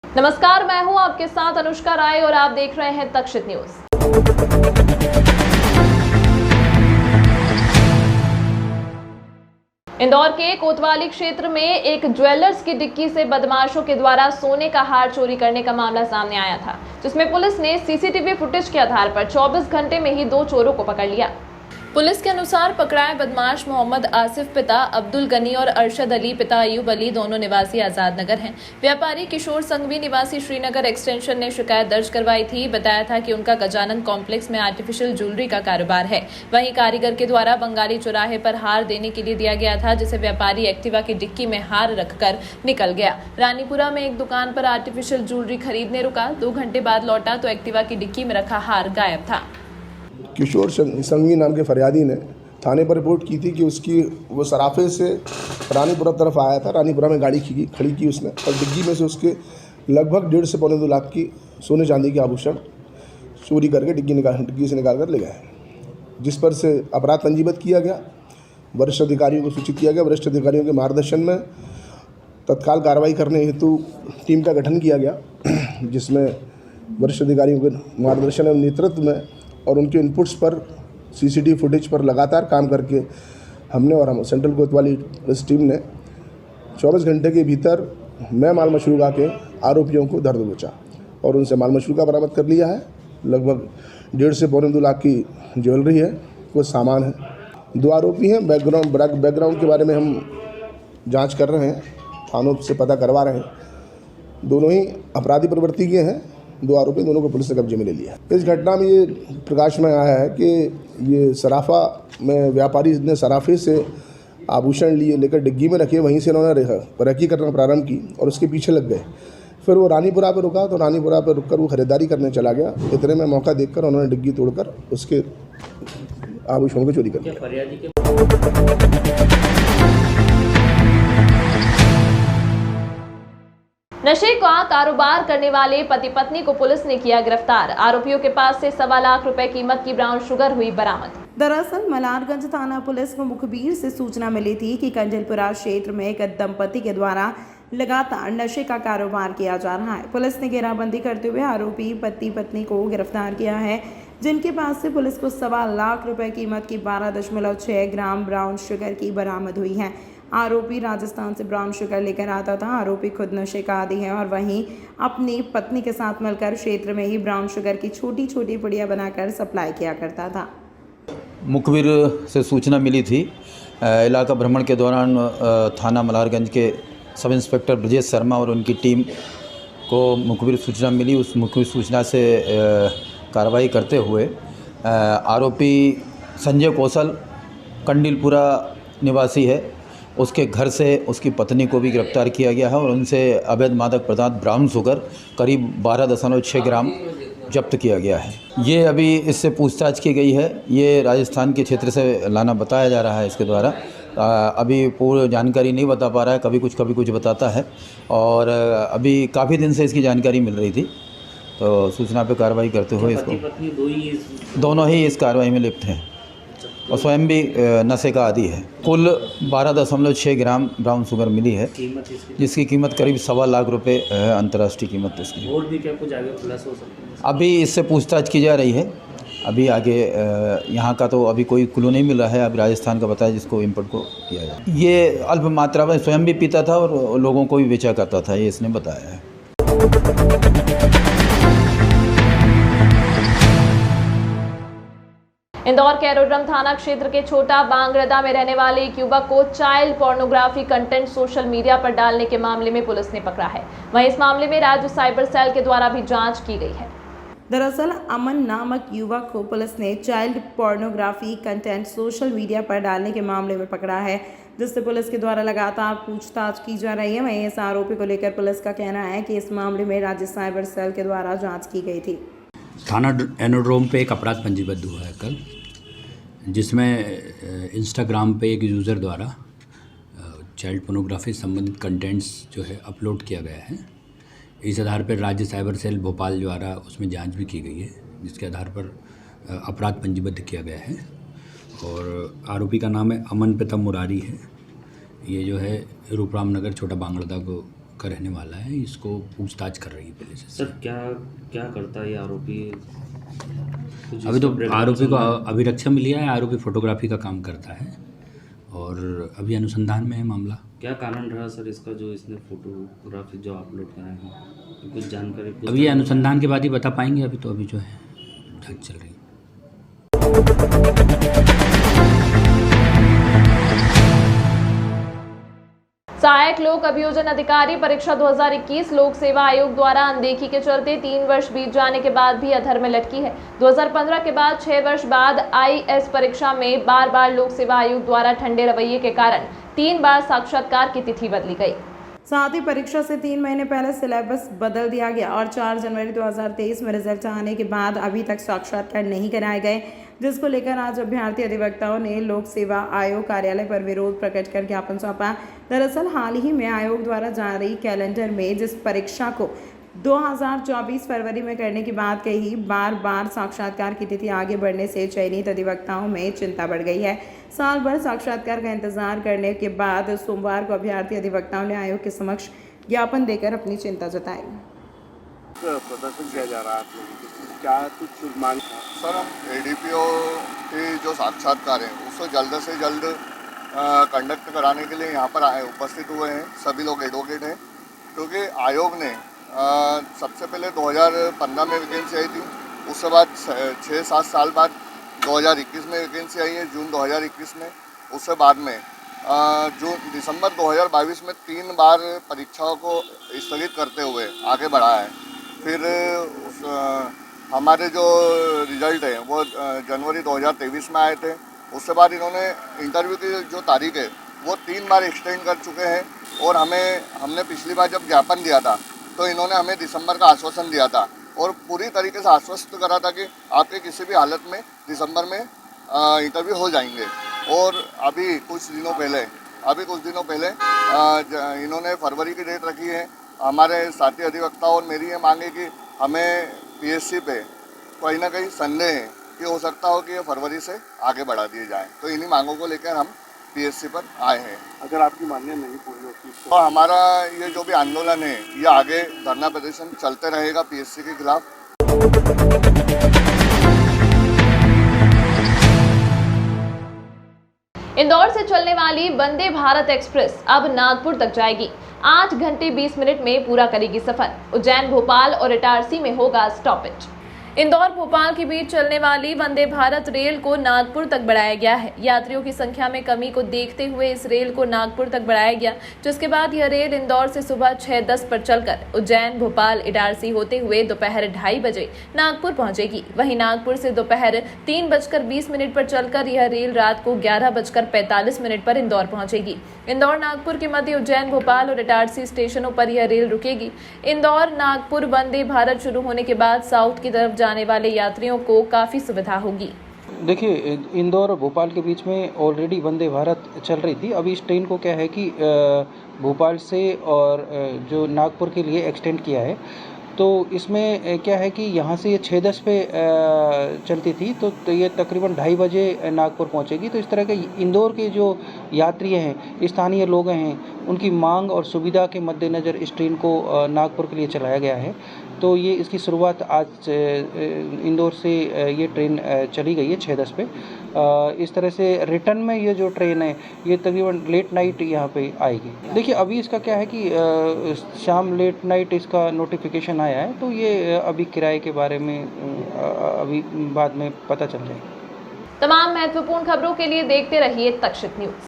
नमस्कार, मैं हूं आपके साथ अनुष्का राय और आप देख रहे हैं तक्षित न्यूज। इंदौर के कोतवाली क्षेत्र में एक ज्वेलर्स की डिक्की से बदमाशों के द्वारा सोने का हार चोरी करने का मामला सामने आया था, जिसमें पुलिस ने सीसीटीवी फुटेज के आधार पर 24 घंटे में ही 2 चोरों को पकड़ लिया। पुलिस के अनुसार पकड़ाए बदमाश मोहम्मद आसिफ पिता अब्दुल गनी और अरशद अली पिता अयूब अली दोनों निवासी आजाद नगर हैं। व्यापारी किशोर संघवी निवासी श्रीनगर एक्सटेंशन ने शिकायत दर्ज करवाई थी। बताया था कि उनका गजानन कॉम्प्लेक्स में आर्टिफिशियल ज्वेलरी का कारोबार है। वहीं कारीगर के द्वारा बंगाली चौराहे पर हार देने के लिए दिया गया था, जिसे व्यापारी एक्टिवा की डिक्की में हार रखकर निकल गया। रानीपुरा में एक दुकान पर आर्टिफिशियल ज्वेलरी खरीदने रुका। 2 घंटे बाद लौटा तो एक्टिवा की डिक्की में रखा हार गायब था। किशोर संघवी नाम के फरियादी ने थाने पर रिपोर्ट की थी कि वो सराफे से रानीपुरा तरफ आया था। रानीपुरा में गाड़ी खड़ी की उसने और डिग्गी में से उसके लगभग 1.5 से पौने 2 लाख की सोने चांदी के आभूषण चोरी करके डिग्गी से निकाल कर ले गए, जिस पर से अपराध पंजीबद्ध किया गया। वरिष्ठ अधिकारियों को सूचित किया गया। वरिष्ठ अधिकारियों के मार्गदर्शन में तत्काल कार्रवाई करने हेतु टीम का गठन किया गया, जिसमें वरिष्ठ अधिकारियों के मार्गदर्शन एवं नेतृत्व में और उनके इनपुट्स पर सीसीटीवी फुटेज पर लगातार काम करके हमने और हम सेंट्रल कोतवाली पुलिस टीम ने 24 घंटे के भीतर मैं माल मशरूका के आरोपियों को धर दबोचा और उनसे माल मशरूका बरामद कर लिया है। लगभग 1.5 से पौने 2 लाख की ज्वेलरी है, कुछ सामान है। 2 आरोपी हैं। बैकग्राउंड के बारे में हम जाँच कर रहे हैं, थानों से पता करवा रहे हैं। दोनों ही अपराधी प्रवृत्ति के हैं। 2 आरोपी, दोनों को पुलिस ने कब्जे में ले लिया। इस घटना में ये प्रकाश में आया है कि ये सराफा में व्यापारी ने सराफे से आभूषण लेकर डिग्गी में रखे, वहीं से उन्होंने रेकी करना प्रारंभ की और उसके पीछे लग गए। फिर वो रानीपुरा पर रुका तो रानीपुरा पर रुककर वो खरीदारी करने चला गया। इतने में मौका देखकर उन्होंने डिग्गी तोड़कर उसके आभूषणों को चोरी कर लिया। नशे का कारोबार करने वाले पति पत्नी को पुलिस ने किया गिरफ्तार। आरोपियों के पास से 1.25 लाख रुपए कीमत की ब्राउन शुगर हुई बरामद। दरअसल मलारगंज थाना पुलिस को मुखबिर से सूचना मिली थी कि कंजलपुरा क्षेत्र में एक दंपति के द्वारा लगातार नशे का कारोबार किया जा रहा है। पुलिस ने घेराबंदी करते हुए आरोपी पति पत्नी को गिरफ्तार किया है, जिनके पास से पुलिस को 1.25 लाख रुपए कीमत की 12.6 ग्राम ब्राउन शुगर की बरामद हुई है। आरोपी राजस्थान से ब्राउन शुगर लेकर आता था। आरोपी खुद नशे का आदी है और वहीं अपनी पत्नी के साथ मिलकर क्षेत्र में ही ब्राउन शुगर की छोटी छोटी पुड़िया बनाकर सप्लाई किया करता था। मुखबिर से सूचना मिली थी। इलाका भ्रमण के दौरान थाना मलारगंज के सब इंस्पेक्टर ब्रजेश शर्मा और उनकी टीम को मुखबिर सूचना मिली। उस मुखबिर सूचना से कार्रवाई करते हुए आरोपी संजय कौशल कंडिलपुरा निवासी है, उसके घर से उसकी पत्नी को भी गिरफ्तार किया गया है और उनसे अवैध मादक पदार्थ ब्राउन शुगर करीब 12.6 ग्राम जब्त किया गया है। ये अभी इससे पूछताछ की गई है। ये राजस्थान के क्षेत्र से लाना बताया जा रहा है इसके द्वारा। अभी पूरी जानकारी नहीं बता पा रहा है, कभी कुछ बताता है और अभी काफ़ी दिन से इसकी जानकारी मिल रही थी, तो सूचना पे कार्रवाई करते हुए इसको दोनों ही इस कार्रवाई में लिप्त हैं और स्वयं भी नशे का आदी है। कुल 12.6 ग्राम ब्राउन शुगर मिली है, जिसकी कीमत करीब 1.25 लाख रुपए है अंतर्राष्ट्रीय कीमत इसकी। और भी क्या कुछ आगे खुलासा हो सकता है? अभी इससे पूछताछ की जा रही है। अभी आगे यहाँ का तो अभी कोई क्लू नहीं मिला है। अभी राजस्थान का बताया जिसको इम्पोर्ट को किया जाए। ये अल्प मात्रा में स्वयं भी पीता था और लोगों को भी बेचा करता था, ये इसने बताया है। इंदौर के एरोड्रम थाना क्षेत्र के छोटा बांगरदा में रहने वाले एक युवक को child pornography content social media पर डालने के मामले में पुलिस ने पकड़ा है। वहीं इस मामले में राज्य साइबर सेल के द्वारा भी जांच की गई है। दरअसल अमन नामक युवक को पुलिस ने child pornography content social media पर डालने के मामले में पकड़ा है, जिससे पुलिस के द्वारा लगातार पूछताछ की जा रही है। वहीं इस आरोपी को लेकर पुलिस का कहना है कि इस मामले में राज्य साइबर सेल के द्वारा जांच की गई थी। थाना एनोड्रोम पे एक अपराध पंजीबद्ध हुआ है कल, जिसमें इंस्टाग्राम पे एक यूज़र द्वारा चाइल्ड पोर्नोग्राफी संबंधित कंटेंट्स जो है अपलोड किया गया है। इस आधार पर राज्य साइबर सेल भोपाल द्वारा उसमें जांच भी की गई है, जिसके आधार पर अपराध पंजीबद्ध किया गया है और आरोपी का नाम है अमन पिता मुरारी है। ये जो है रूपराम नगर छोटा बांगड़दा का रहने वाला है। इसको पूछताछ कर रही है पुलिस। सर क्या करता है ये आरोपी? अभी तो आरोपी को अभिरक्षा मिली है। आरोपी फोटोग्राफी का काम करता है और अभी अनुसंधान में है मामला। क्या कारण रहा सर इसका जो इसने फोटोग्राफी जो अपलोड कराया है? कुछ जानकारी अभी ये अनुसंधान के बाद ही बता पाएंगे। अभी जो है जांच चल रही है। सहायक लोक अभियोजन अधिकारी परीक्षा 2021 लोक सेवा आयोग द्वारा अनदेखी के चलते 3 वर्ष बीत जाने के बाद भी अधर में लटकी है। 2015 के बाद 6 वर्ष बाद आईएएस परीक्षा में बार लोक सेवा आयोग द्वारा ठंडे रवैये के कारण 3 बार साक्षात्कार की तिथि बदली गई। साथ ही परीक्षा से 3 महीने पहले सिलेबस बदल दिया गया और 4 जनवरी 2023 में रिजल्ट आने के बाद अभी तक साक्षात्कार नहीं कराए गए, जिसको लेकर आज अभ्यर्थी अधिवक्ताओं ने लोक सेवा आयोग कार्यालय पर विरोध प्रकट कर ज्ञापन सौंपा। दरअसल हाल ही में आयोग द्वारा जारी कैलेंडर में जिस परीक्षा को 2024 फरवरी में करने की बात कही, बार साक्षात्कार की तिथि आगे बढ़ने से चयनित अधिवक्ताओं में चिंता बढ़ गई है। साल भर साक्षात्कार का इंतजार करने के बाद सोमवार को अभ्यर्थी अधिवक्ताओं ने आयोग के समक्ष ज्ञापन देकर अपनी चिंता जताई। प्रदर्शन किया जा रहा है आप लोगों को, क्या कुछ मांग? सर, हम एडीपीओ के जो साक्षात्कार हैं उसको जल्द से जल्द कंडक्ट कराने के लिए यहाँ पर उपस्थित हुए हैं। सभी लोग एडवोकेट हैं, क्योंकि आयोग ने सबसे पहले 2015 में वैकेंसी आई थी, उसके बाद 6-7 साल बाद 2021 में वैकेंसी आई है, जून 2021 में। उसके बाद में दिसंबर 2022 में 3 बार परीक्षाओं को स्थगित करते हुए आगे बढ़ा है। फिर हमारे जो रिज़ल्ट है वो जनवरी 2023 में आए थे। उसके बाद इन्होंने इंटरव्यू की जो तारीख है वो 3 बार एक्सटेंड कर चुके हैं और हमने पिछली बार जब ज्ञापन दिया था तो इन्होंने हमें दिसंबर का आश्वासन दिया था और पूरी तरीके से आश्वस्त करा था कि आपके किसी भी हालत में दिसंबर में इंटरव्यू हो जाएंगे। और अभी कुछ दिनों पहले इन्होंने फरवरी की डेट रखी है। हमारे साथी अधिवक्ताओं और मेरी ये मांग है कि हमें पीएससी पे कहीं ना कहीं संदेह है कि हो सकता हो कि ये फरवरी से आगे बढ़ा दिए जाए, तो इन्हीं मांगों को लेकर हम पीएससी पर आए हैं। अगर आपकी मांगें नहीं पूरी होती तो हमारा ये जो भी आंदोलन है ये आगे धरना प्रदर्शन चलते रहेगा पीएससी के खिलाफ। इंदौर से चलने वाली वंदे भारत एक्सप्रेस अब नागपुर तक जाएगी। 8 घंटे 20 मिनट में पूरा करेगी सफर। उज्जैन, भोपाल और इटारसी में होगा स्टॉपेज। इंदौर भोपाल के बीच चलने वाली वंदे भारत रेल को नागपुर तक बढ़ाया गया है। यात्रियों की संख्या में कमी को देखते हुए इस रेल को नागपुर तक बढ़ाया गया, जिसके बाद यह रेल इंदौर से सुबह 6:10 पर चलकर उज्जैन, भोपाल, इटारसी होते हुए दोपहर 2:30 बजे नागपुर पहुंचेगी। वहीं नागपुर से दोपहर 3:20 पर चलकर यह रेल रात को 11:45 पर इंदौर पहुंचेगी। इंदौर नागपुर के मध्य उज्जैन, भोपाल और इटारसी स्टेशनों पर यह रेल रुकेगी। इंदौर नागपुर वंदे भारत शुरू होने के बाद साउथ की तरफ जाने वाले यात्रियों को काफी सुविधा होगी। देखिए, इंदौर और भोपाल के बीच में ऑलरेडी वंदे भारत चल रही थी। अभी इस ट्रेन को क्या है कि भोपाल से और जो नागपुर के लिए एक्सटेंड किया है। तो इसमें क्या है कि यहाँ से ये 6:10 पे चलती थी, तो ये तकरीबन 2:30 बजे नागपुर पहुँचेगी। तो इस तरह के इंदौर के जो यात्री हैं, स्थानीय लोग हैं, उनकी मांग और सुविधा के मद्देनज़र इस ट्रेन को नागपुर के लिए चलाया गया है। तो ये इसकी शुरुआत आज इंदौर से ये ट्रेन चली गई है 6:10 पे। इस तरह से रिटर्न में ये जो ट्रेन है ये तकरीबन लेट नाइट यहाँ पे आएगी। देखिए, अभी इसका क्या है कि शाम लेट नाइट इसका नोटिफिकेशन आया है, तो ये अभी किराए के बारे में अभी बाद में पता चल जाएगा। तमाम महत्वपूर्ण खबरों के लिए देखते रहिए तक्षित न्यूज।